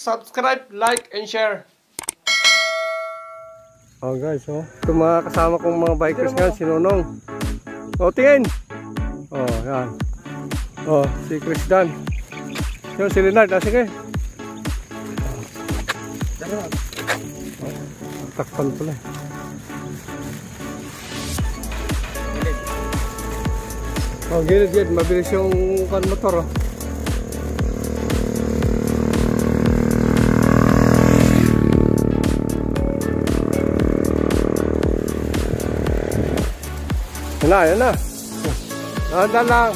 subscribe, like, and share. Oh guys, oh. Ito mga kasama kong mga bikers nga, si Nonong. Oh, tingin! Oh, yan. Oh, si Chris Dan. Yun, si Leonard, sige. Oh, takpan pala. Oh, gilid-gilid. Mabilis yung motor, oh. Yan na. Dahan lang.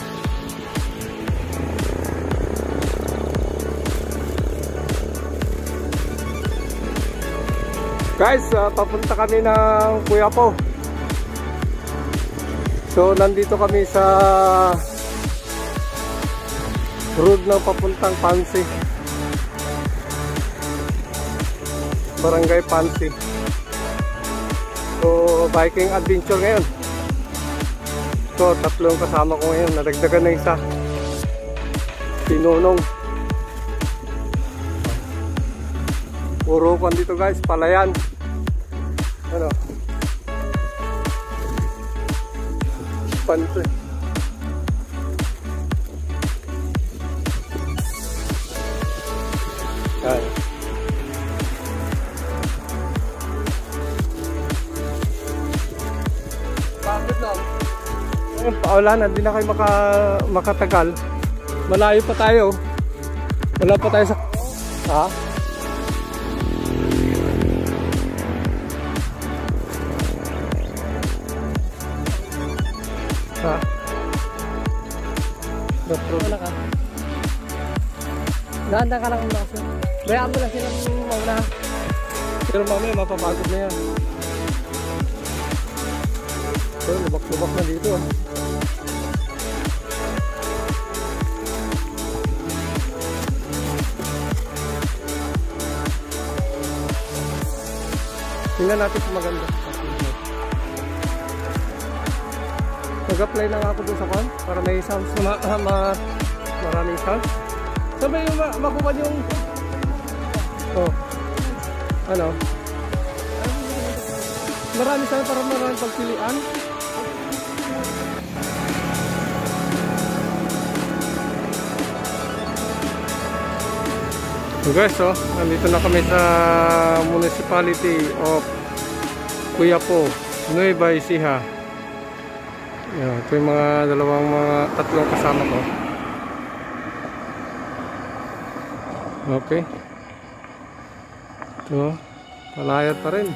Guys, papunta kami ng Quiapo. So, nandito kami sa road ng papuntang Pansi. Barangay Pansi. So, biking adventure ngayon. So, tatlong kasama ko ngayon. Nadagdagan na isa. Si Nonong. Puro kan dito guys. Palayan. Ano? Panto. Ay. Bakit lang? Wala na, hindi na kayo makatagal. Malayo pa tayo. Wala pa tayo sa... Ha? Ha? Wala ka. Nahanda ka lang muna kasi. Bayaan mo lang silang mauna. Pero mamaya mapapagod na yan. So, lubak-lubak na dito. Tingnan natin kung maganda. Mag-apply lang ako dun sa kwan para may sounds na maraming sounds. Sabi yung makuha yung... Oh. Ano? Marami sana para maraming pagpilian. So guys, oh, nandito na kami sa municipality of Quiapo, Nueva Ecija. Yan, ito yung mga tatlong kasama ko. Okay. Ito, palayat pa rin.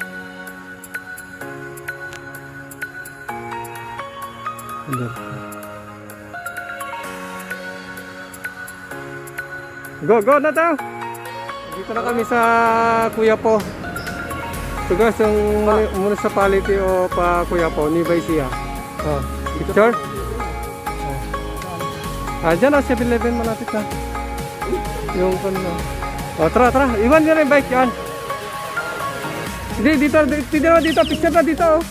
Go na tayo! Dito na kami sa Quiapo. So guys, yung municipality of Quiapo, Nueva Ecija. Oh, picture? Dyan na, 7-Eleven malapit na. Yung ano. Oh, tara. Iwan nyo na yung bike yan. Dito, picture na dito.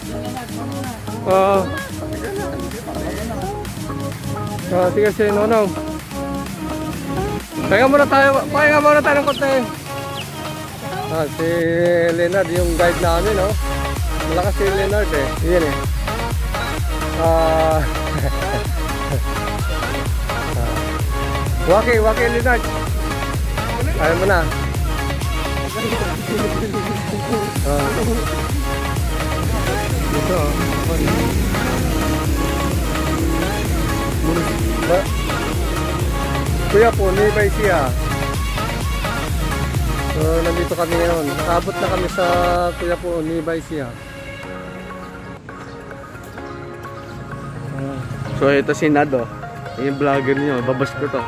Oh. Sige si Nonong. Pahinga muna tayo ng konti. Si Leonard yung guide namin, no? Malakas si Leonard eh. Yan eh. Waki Leonard. Ayaw mo na. Dito. Quiapo, Nueva Ecija. So, nandito kami ngayon. Nakabot na kami sa Quiapo, Nueva Ecija. So, ito si Nado. Yung vlogger niyo. Babas ko to.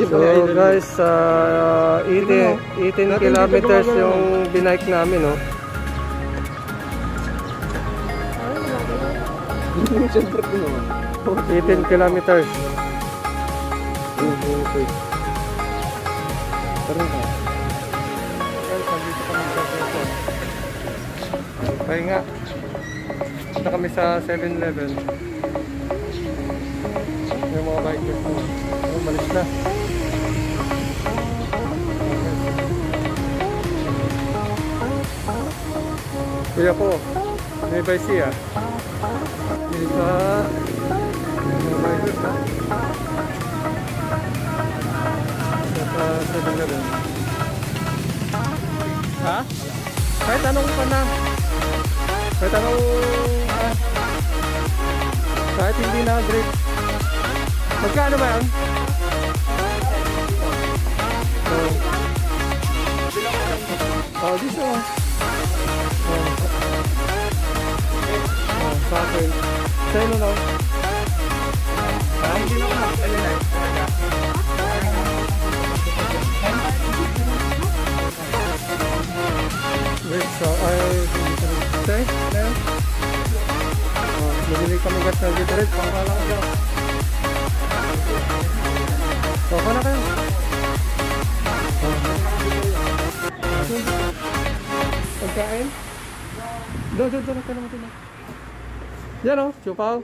So, guys, 18 kilometers yung binike namin, no? Siyempre ko naman. 18 kilometers. Pahinga. Punta kami sa 7-Eleven. Yung mga bikers mo. Malis na. Kuya po, may by siya. May pa... May virus ha. Saka 7-Eleven. Ha? Kahit anong pa na. Kahit anong... kahit hindi na grade. Magkano ba yan? Oh, dito. Sa akin. Sa'yo na lang. Hindi na ako nakapalilan. Wait, so say, then bumili kami gas na dito rin, pangkalang dyan. Soko na kayo. Pagkain? Doon ka naman ito. Yan o, chupaw.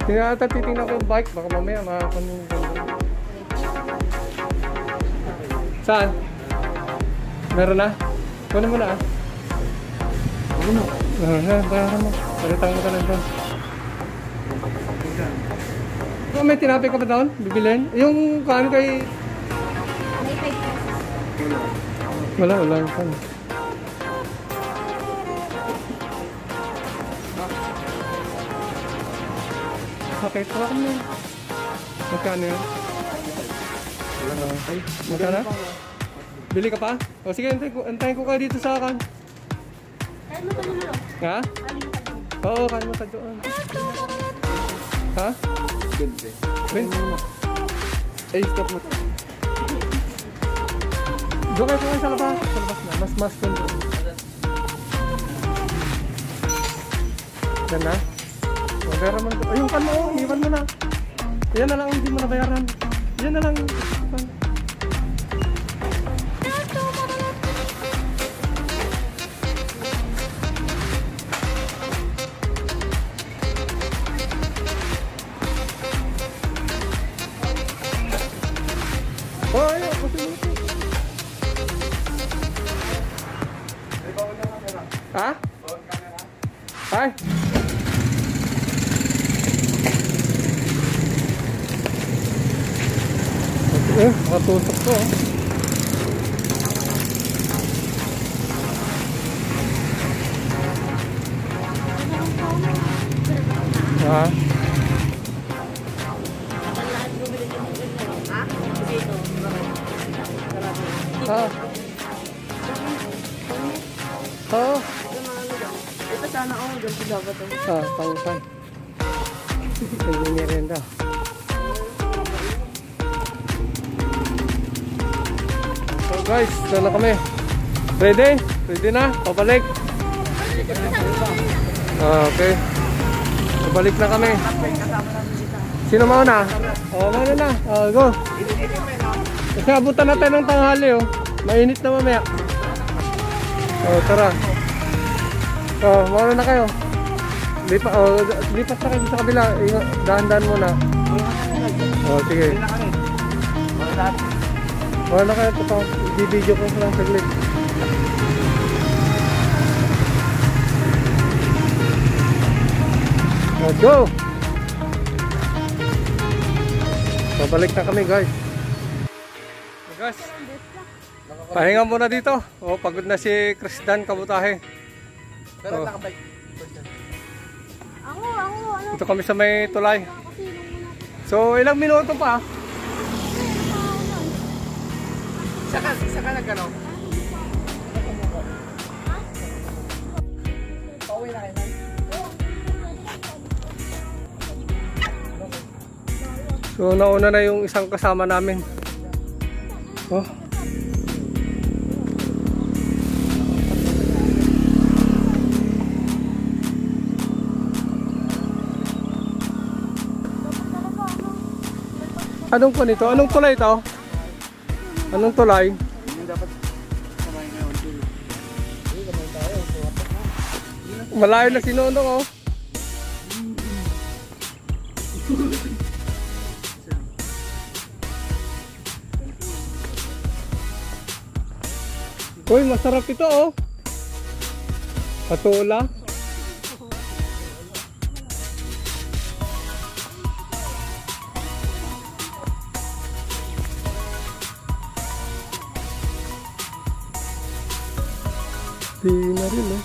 Tingnan ata, titingnan ko yung bike, baka mamaya makakunin yung ganda. Saan? Meron na? Kunin mo na ah. Kunin mo. Tara mo. Palitan mo ka lang doon. May tinapay ka pa doon? Bibilin? Yung kaan kay... Wala yung kaan. Okay, tara kami. Magkano yun? Magkano? Bili ka pa? O sige, antayin ko kayo dito sa akin. Kain mo ka nyo. Ha? Oo, kain mo ka doon. Ha? 20. Ay, stop mo. Doon kayo sa labas. Sa labas na. Mas ko doon. Yan na. Bayaran mo na. Ayun, kan mo. Iwan mo na. Yan na lang hindi mo nabayaran. Yan na lang. Oh, ayun. Kasi mo ito. Ha? Ay. Makatusok ko. Ha? Ha? Ha? Ito sana ako, ganito dapat ito. Ha, pang-pan. Ito niya rin daw. So guys, dala kami. Ready? Ready na? Pabalik. Okay. Pabalik na kami. Sino mauna? Mauna na. Go. Kasi abutan natin ng tanghali oh. Mainit na mamaya. Tara. Mauna na kayo. Lipat na kayo sa kabila. Dahan-dahan muna. Sige. Mauna na kayo. I-video ko lang saglit. Let's go! Pabalik na kami guys. Guys, pahinga muna dito. Pagod na si Krisdan Kabutahe. Pero nakabike. Ako, Ito kami sa may tulay. So, ilang minuto pa? Saka nagano? Pauwi na kayo. So, nauna na yung isang kasama namin. Anong po nito? Anong tulay ito? Anong tulay? Dapat kamay ngayon. Malayo na si Nonong oh. Uy, masarap ito oh. Patola. Di na rin eh.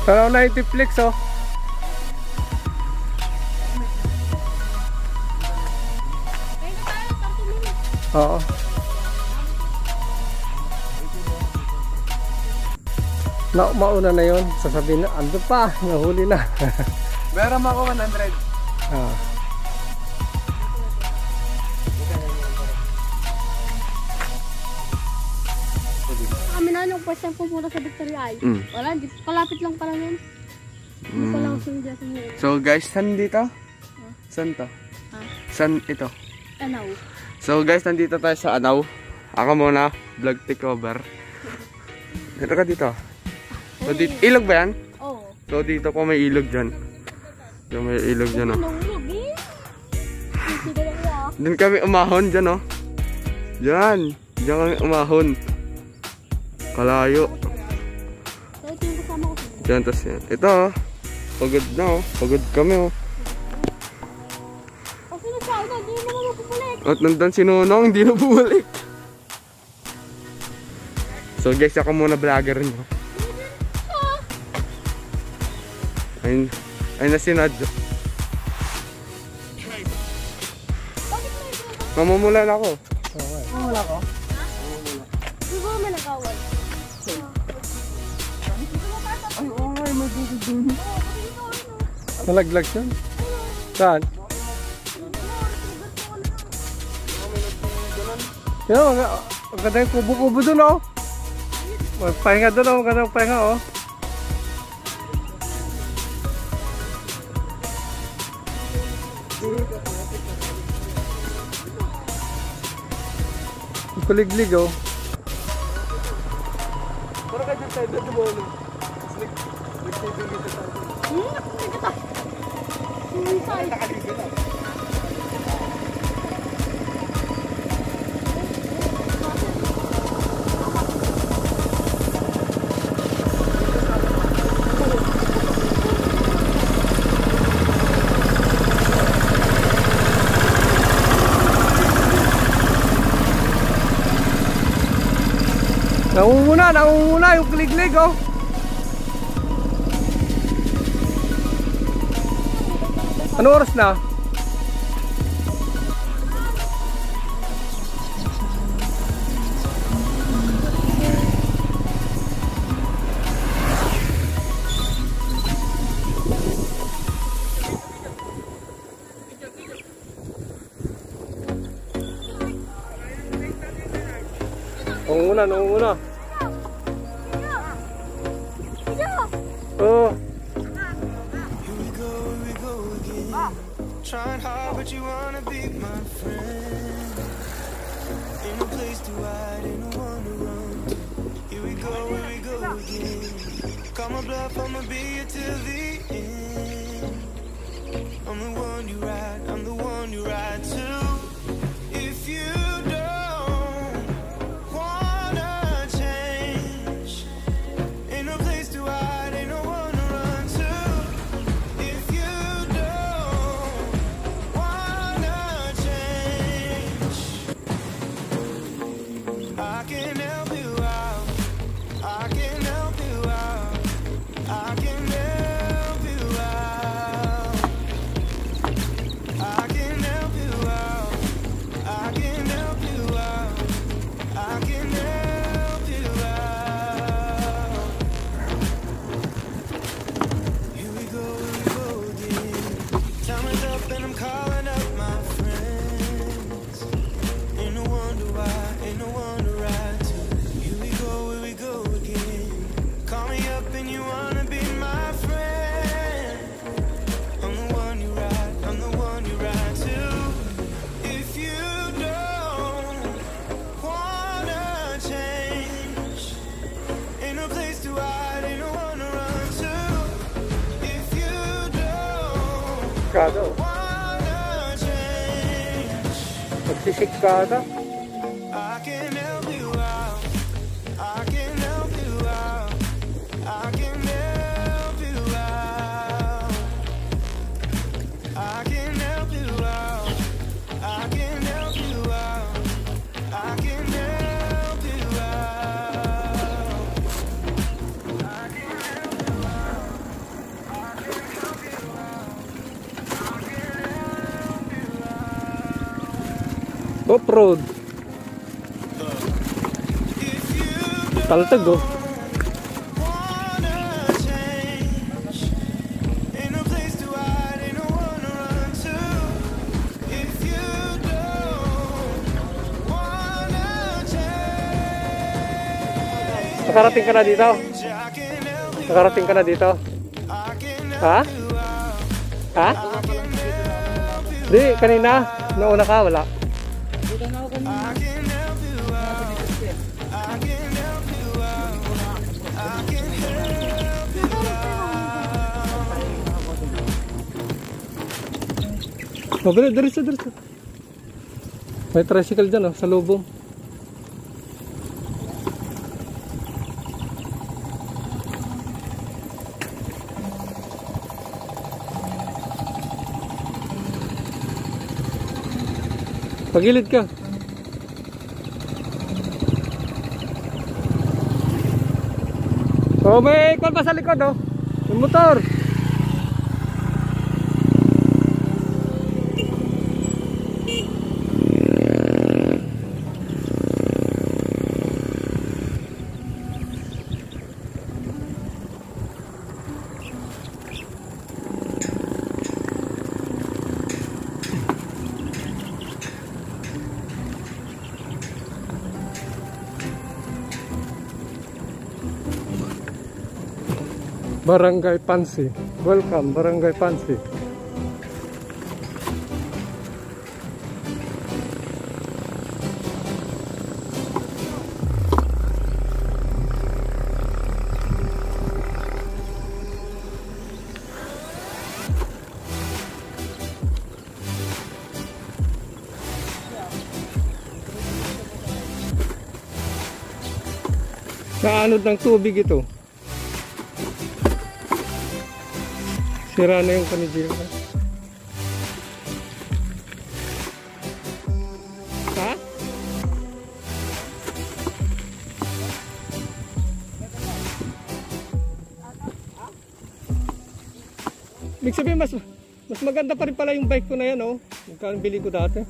Tanaw na yung Tiplex oh. Oo. Mauna na yun. Sasabihin na, ando pa, nahuli na. Meron ako 100. Ah. Kami na yung first time pumunta sa Victoria ay. Wala, kalapit lang pala yun. Hindi ko lang sunod sa ngayon. So guys, saan dito? Saan to? Saan ito? Anaw. So guys, nandito tayo sa Anaw. Ako muna, vlog takeover. Dito ka dito. So dito, ilog ba yan? Oo. So dito po may ilog dyan. So may ilog dyan oh. Nahulog eh. Sige lang ya. Doon kami umahon dyan oh. Dyan. Dyan kami umahon. Kalayo. So ito yung kasama ko. Dyan, tas yan. Ito oh. Pagod na oh. Pagod kami oh. Kasi nagsabi na, hindi mo naman mapupulik. At nandun si Nonong, hindi na bumalik. So guys, ako muna vlogger nyo. Ayun na si Nadjo. Mamumulan ako. Wala ko? Siguro may nagawal. Ay, oo nga, may dududun. Nalaglag siya. Saan? Yan, ang ganda yung kubo-kubo dun oh. Pahinga dun oh, ang ganda yung pahinga oh. Kuliglig oh. Para ka dyan tayo, dyan tumulong. Nakaligo na. Nangunguna yung kuliglig oh. Ano oras na? Nangunguna. Oh. Trying hard, but you wanna be my friend. Ain't no place to hide, ain't no one to run to. Here we go again. Call my bluff, I'ma be here till the end. I'm the one you ride, I'm the one you ride to. If you don't wanna change, ain't no place to hide, ain't no one to run to. If you don't wanna change, I can help you out, I can help you out, I can help you out, I can help you out. Magsisikado. Magsisikado. I can help you out. I can help you out. I can help you out. I can help you out. I can help you out. I can help you out. I can help you out. I can help you out. I can help you out. Off-road. Taltag oh. Nakarating ka na dito? Nakarating ka na dito? Ha? Ha? Di, kanina. Nauna ka, wala. Oh, diretso. May tricycle dyan oh, sa lubong. Pagilid ka. Oh, may kwan pa sa likod oh. May motor. Barangay Pansi. Welcome, Barangay Pansi. Naanod ng tubig ito. Sira na yung kanigil. Ha? Ibig sabihin mas maganda pa rin pala yung bike ko na yan oh. Magkano bili ko dati?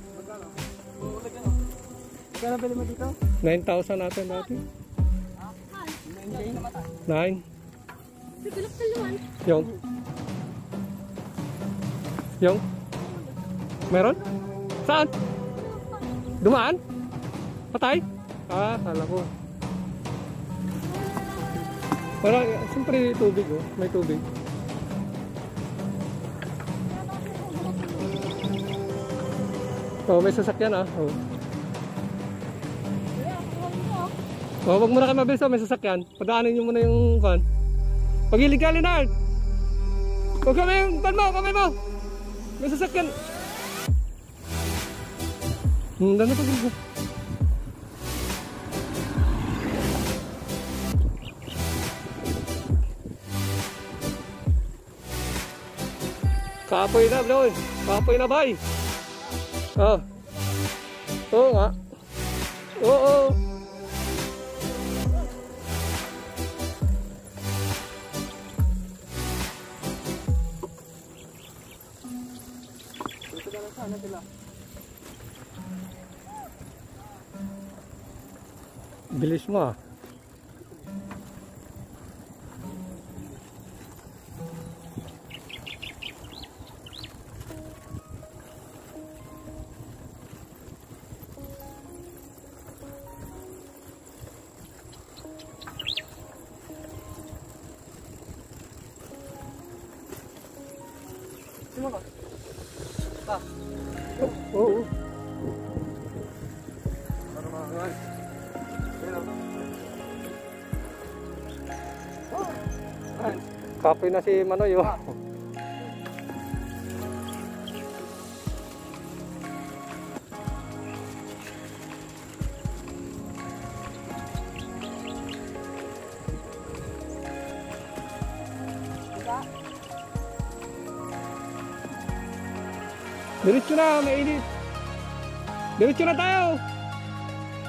Magkano bili mo dito? 9,000 natin dati. 9. Yung? Meron? Saan? Dumaan? Patay? Ah, kala ko. Parang, siyempre tubig oh. May tubig. Oh, may sasakyan ah. Oh. Oh, wag mo na kayo mabilis oh. May sasakyan. Padaanin nyo muna yung van. Pag-ilig ka, Leonard! Huwag kamay yung van mo! Kamay mo! May sasakyan. Dano pa dito. Kapoy na, bro. Kapoy na, bay. Oh. Oo nga. Oo. Bilis mo ah. Oo. Kapoy na si Manoy oh. Diretso na, mainit. Diretso na tayo.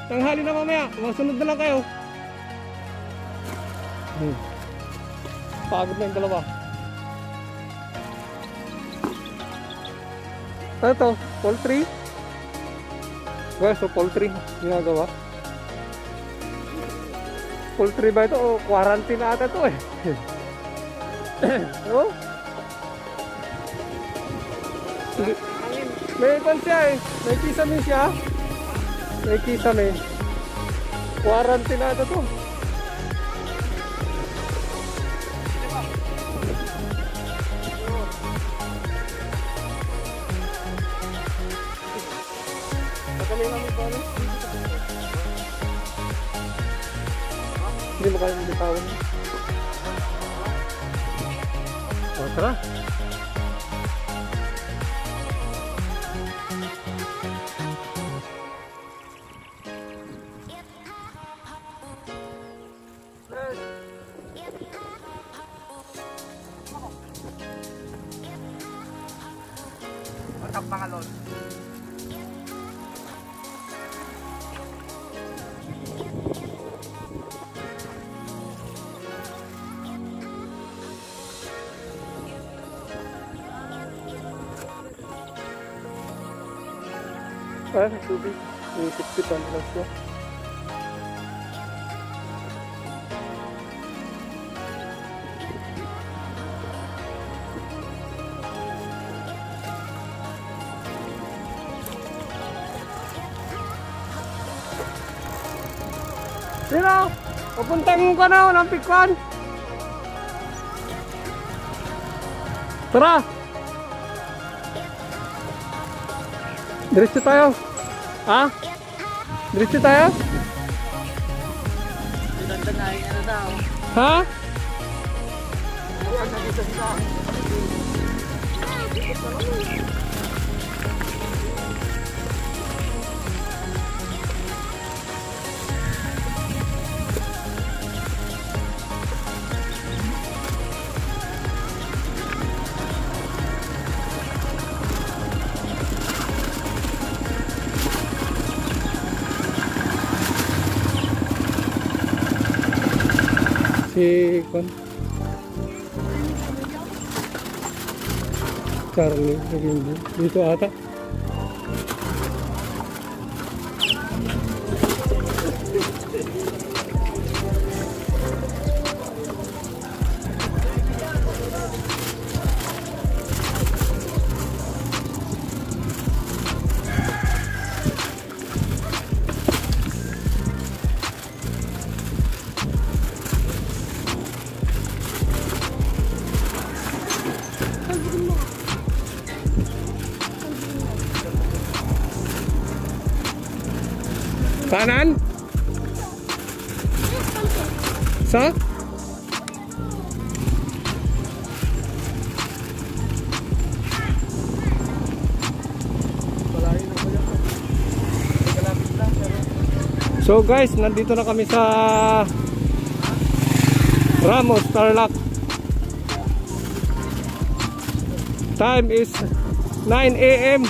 Tanghali na mamaya. Masunod na lang kayo. Pagod na yung dalawa. Ano to? Poultry? Well, so poultry ginagawa. Poultry ba ito? O quarantine ata ito eh. Oh? May ipan siya eh. May kisame siya. May kisame. Quarantine ata ito. Hindi mo kaya bitawan. O, tara. Matang mga lol. Ah, tubig. May sip-sipan lang siya. Sino? Papuntang ko na ng Pikwan. Tara! Diretso tayo. Ha? Diretso tayo? Ha? Si Kon Charlie dito ata. Kanan? Sa? So guys, nandito na kami sa Ramos Tarlac. Time is 9 AM.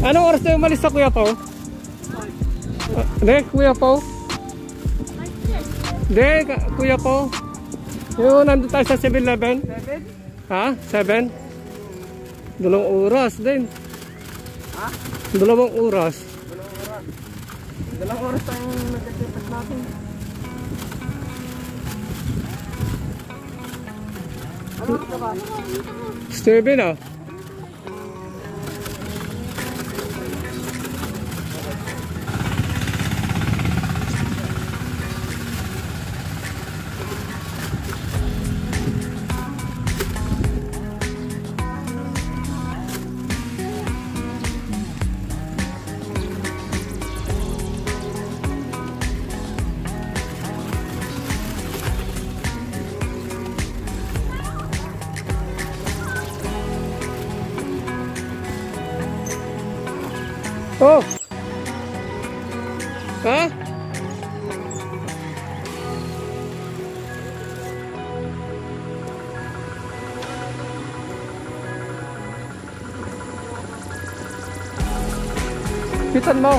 Anong oras tayo umalis sa Kuya Pao? Hindi, Kuya Pao? Hindi, Kuya Pao. Yung nandun tayo sa 7-Eleven. 7? Ha? 7? 2 oras din. Ha? 2 oras. 2 oras tayong nagkatipas natin. Ano ka ba? 7 ah. Oh! Ha? Pitan mo.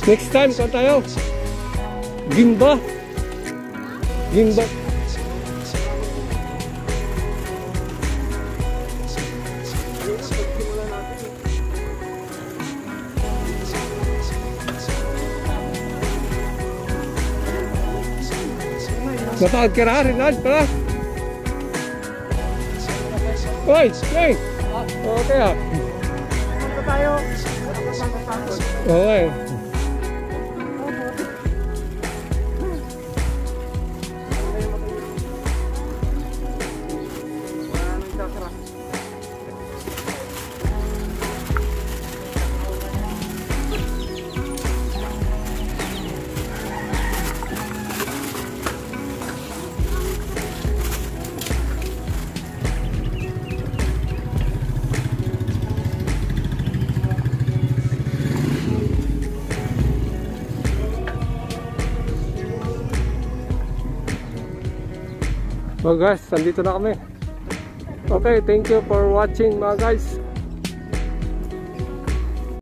Next time, kung tayo? Gimba. Gimba. Napakad ka na, Rinald, pala. Oy, King! Okay ah. Okay. So guys, nandito na kami. Okay, thank you for watching mga guys.